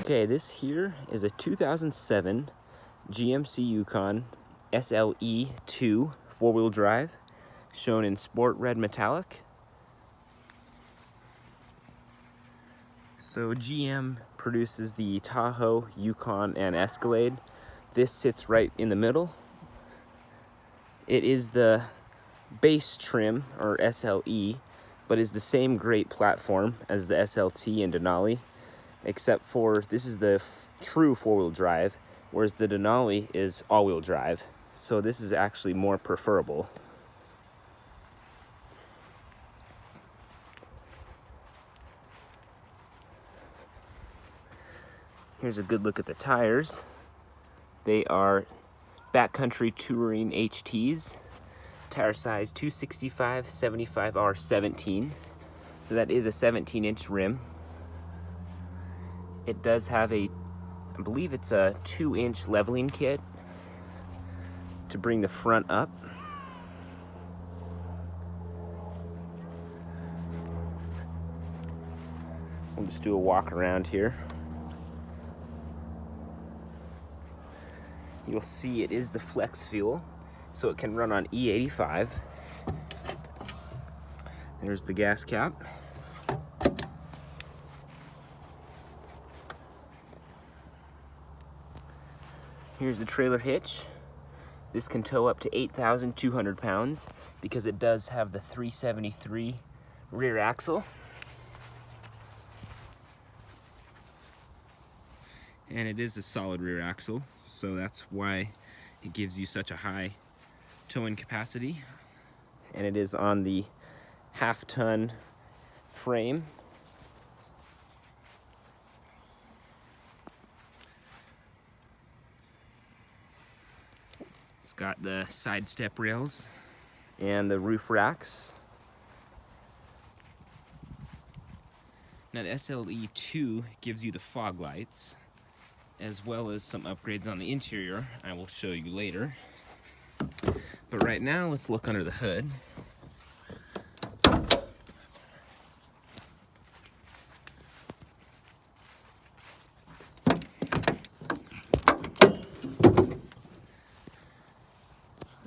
Okay, this here is a 2007 GMC Yukon SLE2 four-wheel drive, shown in sport red metallic. So GM produces the Tahoe, Yukon, and Escalade. This sits right in the middle. It is the base trim, or SLE, but is the same great platform as the SLT and Denali, except for this is the true four-wheel drive, whereas the Denali is all-wheel drive. So this is actually more preferable. Here's a good look at the tires. They are backcountry touring HTs, tire size 265 75R17. So that is a 17-inch rim. It does have I believe it's a 2-inch leveling kit to bring the front up. We'll just do a walk around here. You'll see it is the Flexfuel, so it can run on E85. There's the gas cap. Here's the trailer hitch. This can tow up to 8,200 pounds because it does have the 373 rear axle. And it is a solid rear axle, so that's why it gives you such a high towing capacity. And it is on the half-ton frame. It's got the side step rails and the roof racks. Now the SLE2 gives you the fog lights, as well as some upgrades on the interior I will show you later. But right now, let's look under the hood.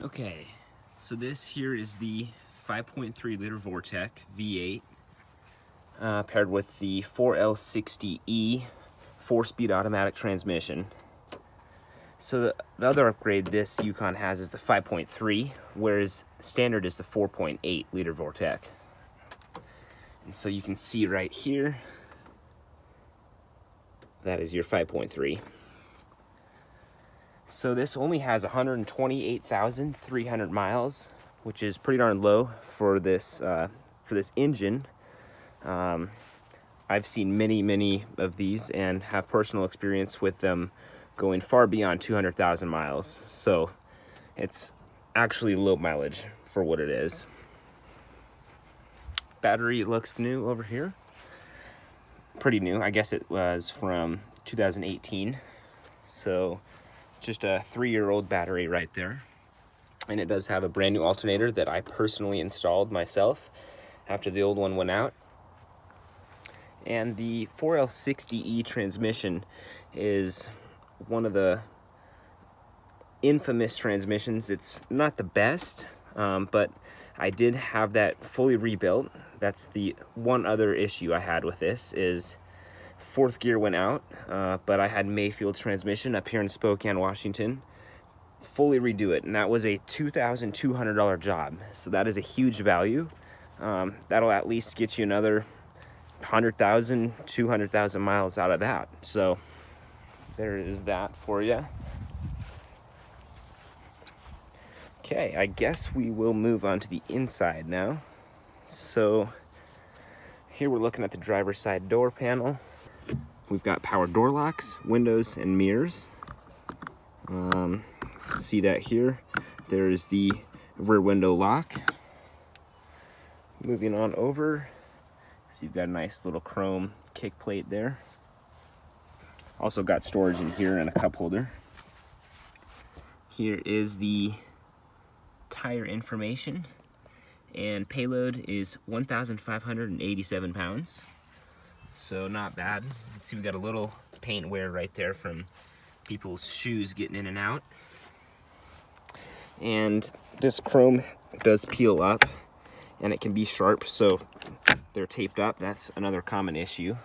Okay, so this here is the 5.3 liter Vortec V8 paired with the 4L60E 4-speed automatic transmission. So the other upgrade this Yukon has is the 5.3, whereas standard is the 4.8 liter Vortec. And so you can see right here, that is your 5.3. So this only has 128,300 miles, which is pretty darn low for this engine. I've seen many of these and have personal experience with them going far beyond 200,000 miles. So it's actually low mileage for what it is. Battery looks new over here. Pretty new. I guess it was from 2018. So just a 3-year-old battery right there. And it does have a brand new alternator that I personally installed myself after the old one went out. And the 4L60E transmission is one of the infamous transmissions. It's not the best, but I did have that fully rebuilt. That's the one other issue I had with this is 4th gear went out, but I had Mayfield transmission up here in Spokane, Washington. Fully redo it, and that was a $2,200 job. So that is a huge value. That'll at least get you another 100,000, 200,000 miles out of that. So there is that for you. Okay, I guess we will move on to the inside now. So here we're looking at the driver's side door panel. We've got power door locks, windows, and mirrors. See that here. There's the rear window lock. Moving on over. So you've got a nice little chrome kick plate there. Also got storage in here and a cup holder. Here is the tire information, and payload is 1,587 pounds. so not bad. Let's see, we got a little paint wear right there from people's shoes getting in and out. And this chrome does peel up and it can be sharp, so they're taped up. That's another common issue.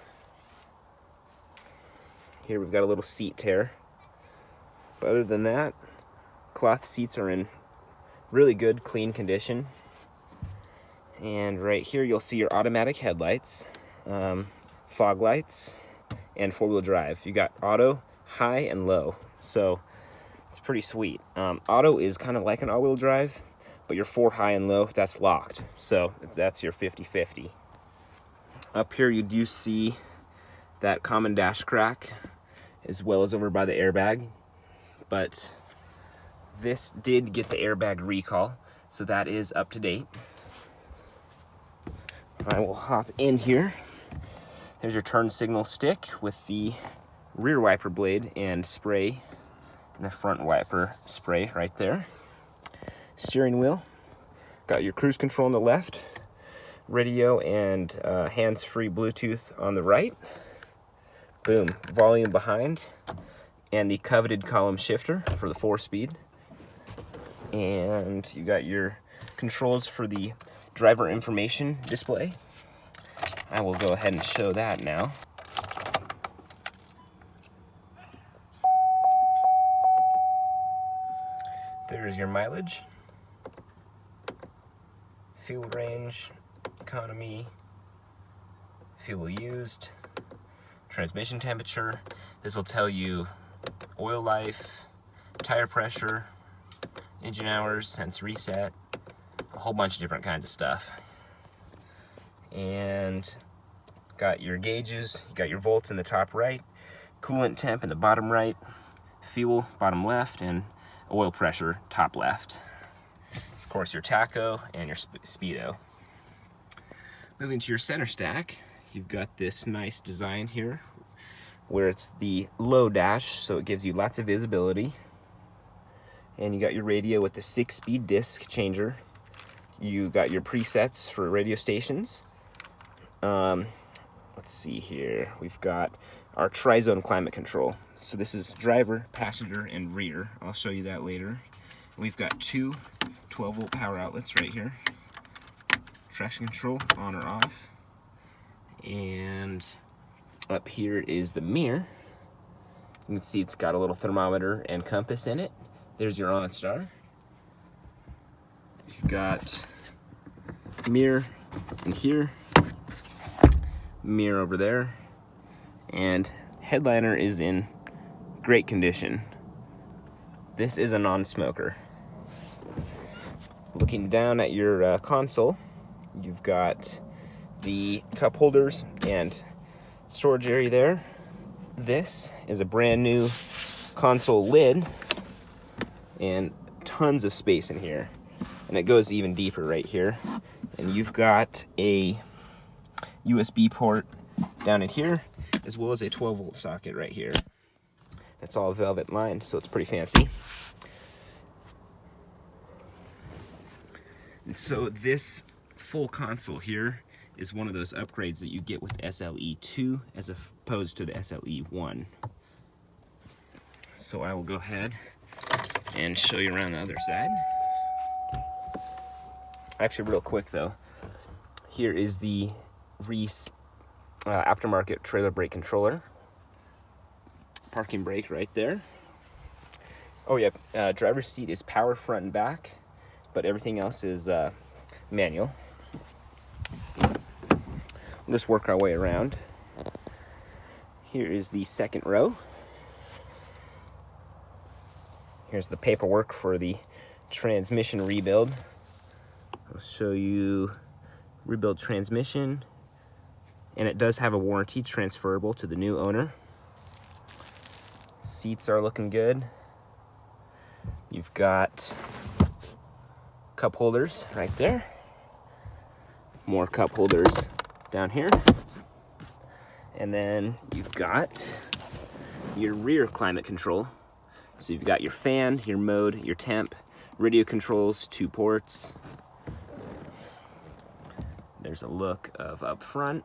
Here we've got a little seat tear. But other than that, cloth seats are in really good, clean condition. And right here you'll see your automatic headlights, fog lights, and four-wheel drive. You got auto, high, and low. So it's pretty sweet. Auto is kind of like an all-wheel drive, but your 4 high and low, that's locked. So that's your 50-50. Up here you do see that common dash crack, as well as over by the airbag. But this did get the airbag recall, so that is up to date. I will hop in here. There's your turn signal stick with the rear wiper blade and spray, and the front wiper spray right there. Steering wheel, got your cruise control on the left, radio and hands-free Bluetooth on the right. Boom, volume behind, and the coveted column shifter for the 4-speed. And you got your controls for the driver information display. I will go ahead and show that now. There's your mileage, fuel range, economy, fuel used, transmission temperature. This will tell you oil life, tire pressure, engine hours since reset, a whole bunch of different kinds of stuff. And got your gauges, you got your volts in the top right, coolant temp in the bottom right, fuel bottom left, and oil pressure top left. Of course, your tacho and your speedo. Moving to your center stack, you've got this nice design here where it's the low dash, so it gives you lots of visibility. And you got your radio with the 6-speed disc changer. You got your presets for radio stations. Let's see here. We've got our tri-zone climate control. So this is driver, passenger, and rear. I'll show you that later. We've got 2 12-volt power outlets right here. Traction control, on or off. And up here is the mirror. You can see it's got a little thermometer and compass in it. There's your Onstar. You've got mirror in here, mirror over there, and headliner is in great condition. This is a non-smoker. Looking down at your console, you've got the cup holders and storage area there. This is a brand new console lid and tons of space in here, and it goes even deeper right here. And you've got a USB port down in here, as well as a 12-volt socket right here. It's all velvet lined, so it's pretty fancy. And so this full console here is one of those upgrades that you get with SLE2 as opposed to the SLE1. So I will go ahead and show you around the other side. Actually, real quick though, here is the Reese aftermarket trailer brake controller. Parking brake right there. Oh yeah, driver's seat is power front and back, but everything else is manual. We'll just work our way around. Here is the second row. Here's the paperwork for the transmission rebuild. I'll show you rebuild transmission, and it does have a warranty transferable to the new owner. Seats are looking good. You've got cup holders right there. More cup holders down here. And then you've got your rear climate control. So you've got your fan, your mode, your temp, radio controls, 2 ports. There's a look of up front.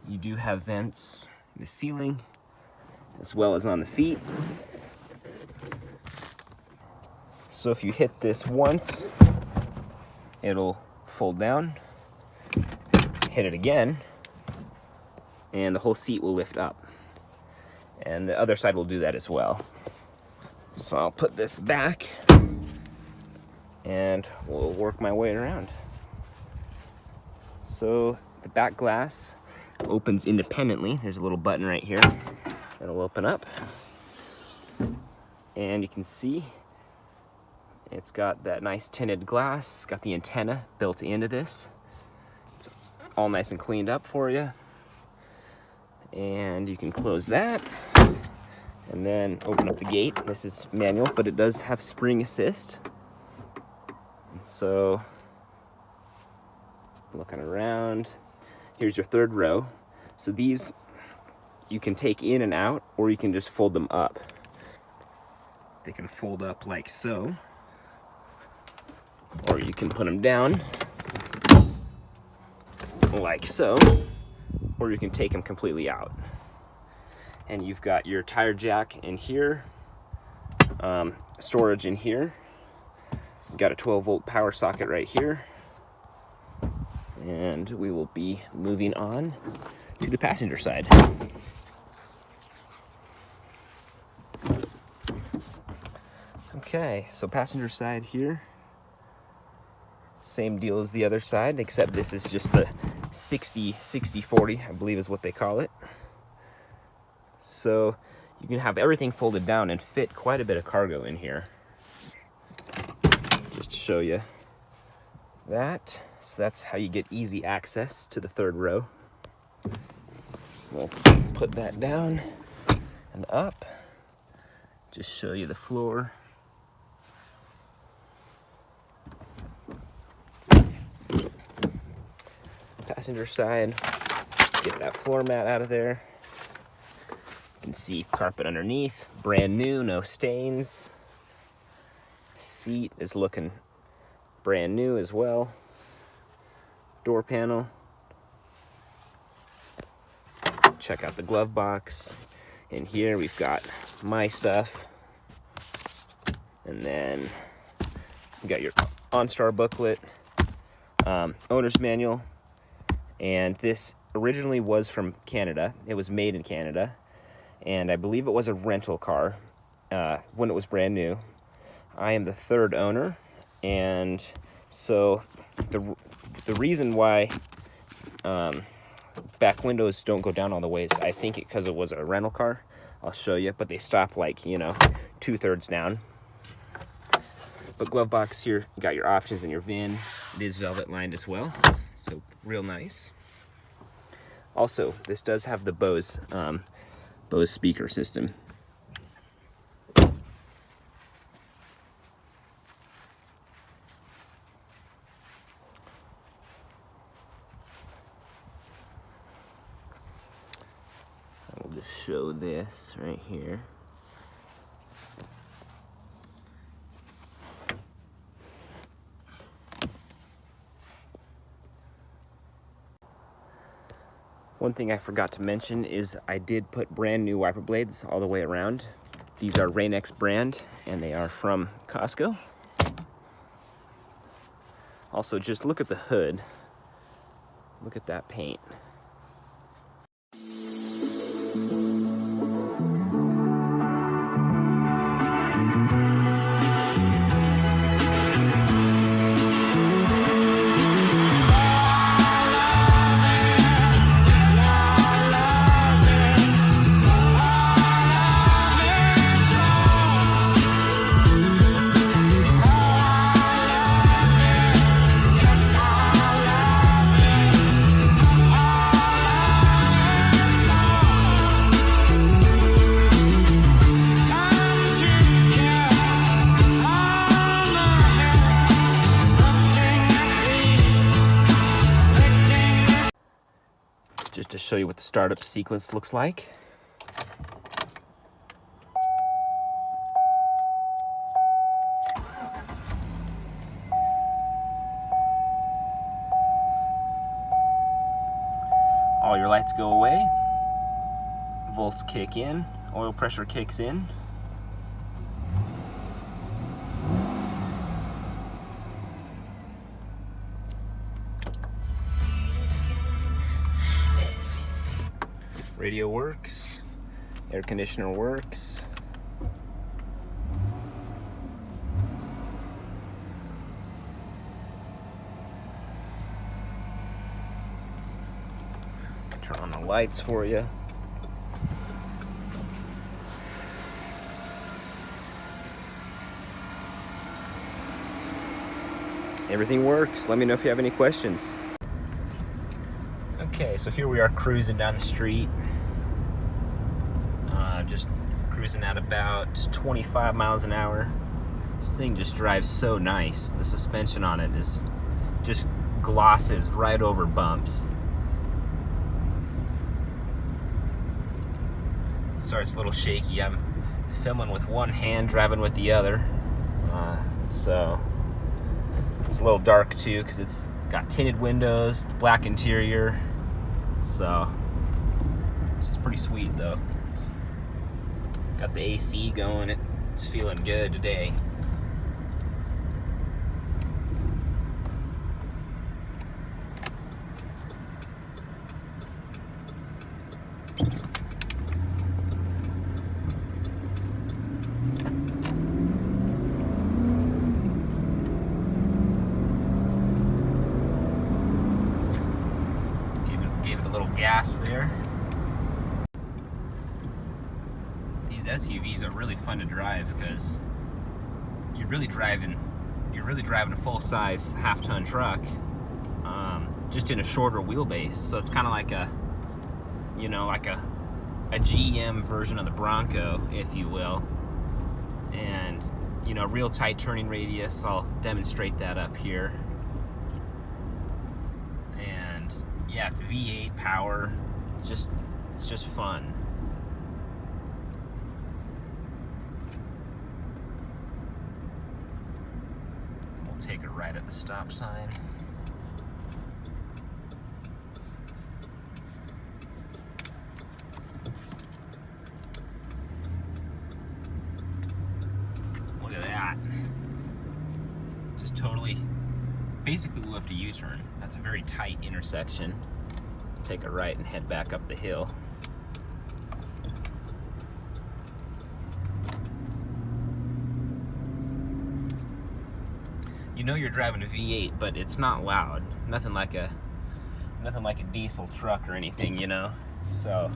You do have vents in the ceiling as well as on the feet. So if you hit this once, it'll fold down. Hit it again, and the whole seat will lift up. And the other side will do that as well. So I'll put this back, and we'll work my way around. So the back glass opens independently. There's a little button right here that'll open up, and you can see it's got that nice tinted glass. It's got the antenna built into this. It's all nice and cleaned up for you. And you can close that and then open up the gate. This is manual, but it does have spring assist. And so looking around, here's your third row. So these you can take in and out, or you can just fold them up. They can fold up like so, or you can put them down like so, or you can take them completely out. And you've got your tire jack in here, storage in here. You've got a 12-volt power socket right here. And we will be moving on to the passenger side. Okay, so passenger side here. Same deal as the other side, except this is just the 60-40, I believe is what they call it. So you can have everything folded down and fit quite a bit of cargo in here. Just to show you that. So that's how you get easy access to the third row. We'll put that down and up. Just show you the floor. Passenger side, get that floor mat out of there. You can see carpet underneath, brand new, no stains. Seat is looking brand new as well. Door panel. Check out the glove box. In here we've got my stuff. And then you got your Onstar booklet, owner's manual. And this originally was from Canada. It was made in Canada. And I believe it was a rental car when it was brand new. I am the third owner. And so the reason why back windows don't go down all the way is I think because it was a rental car. I'll show you, but they stop like, 2/3 down. But glove box here, you got your options and your VIN. It is velvet lined as well, so real nice. Also, this does have the Bose speaker system. I'll just show this right here. One thing I forgot to mention is I did put brand new wiper blades all the way around. These are Rain-X brand, and they are from Costco. Also, just look at the hood. Look at that paint. Just to show you what the startup sequence looks like. All your lights go away. Volts kick in. Oil pressure kicks in. Radio works. Air conditioner works. Turn on the lights for you. Everything works. Let me know if you have any questions. Okay, so here we are cruising down the street. Just cruising at about 25 miles an hour. This thing just drives so nice. The suspension on it is just glosses right over bumps. Starts a little shaky. I'm filming with one hand, driving with the other. So it's a little dark too because it's got tinted windows, the black interior. So it's pretty sweet though. Got the AC going. It's feeling good today. Gave it a little gas there. These SUVs are really fun to drive because you're really driving a full-size half-ton truck, just in a shorter wheelbase. So it's kind of like a GM version of the Bronco, if you will. And real tight turning radius. I'll demonstrate that up here. And yeah, V8 power. It's just fun. Take a right at the stop sign. Look at that. Just totally, basically whipped a U-turn. That's a very tight intersection. Take a right and head back up the hill. You know you're driving a V8, but it's not loud. Nothing like a diesel truck or anything, So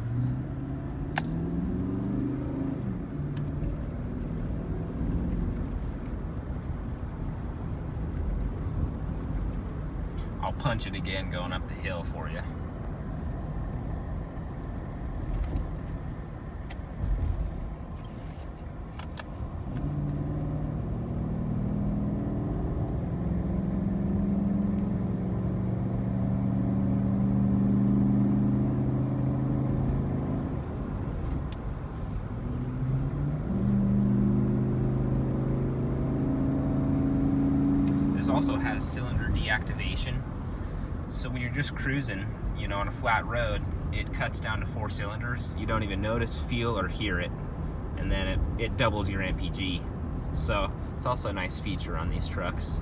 I'll punch it again going up the hill for you. This also has cylinder deactivation. So when you're just cruising, on a flat road, it cuts down to 4 cylinders. You don't even notice, feel, or hear it. And then it doubles your MPG. So it's also a nice feature on these trucks.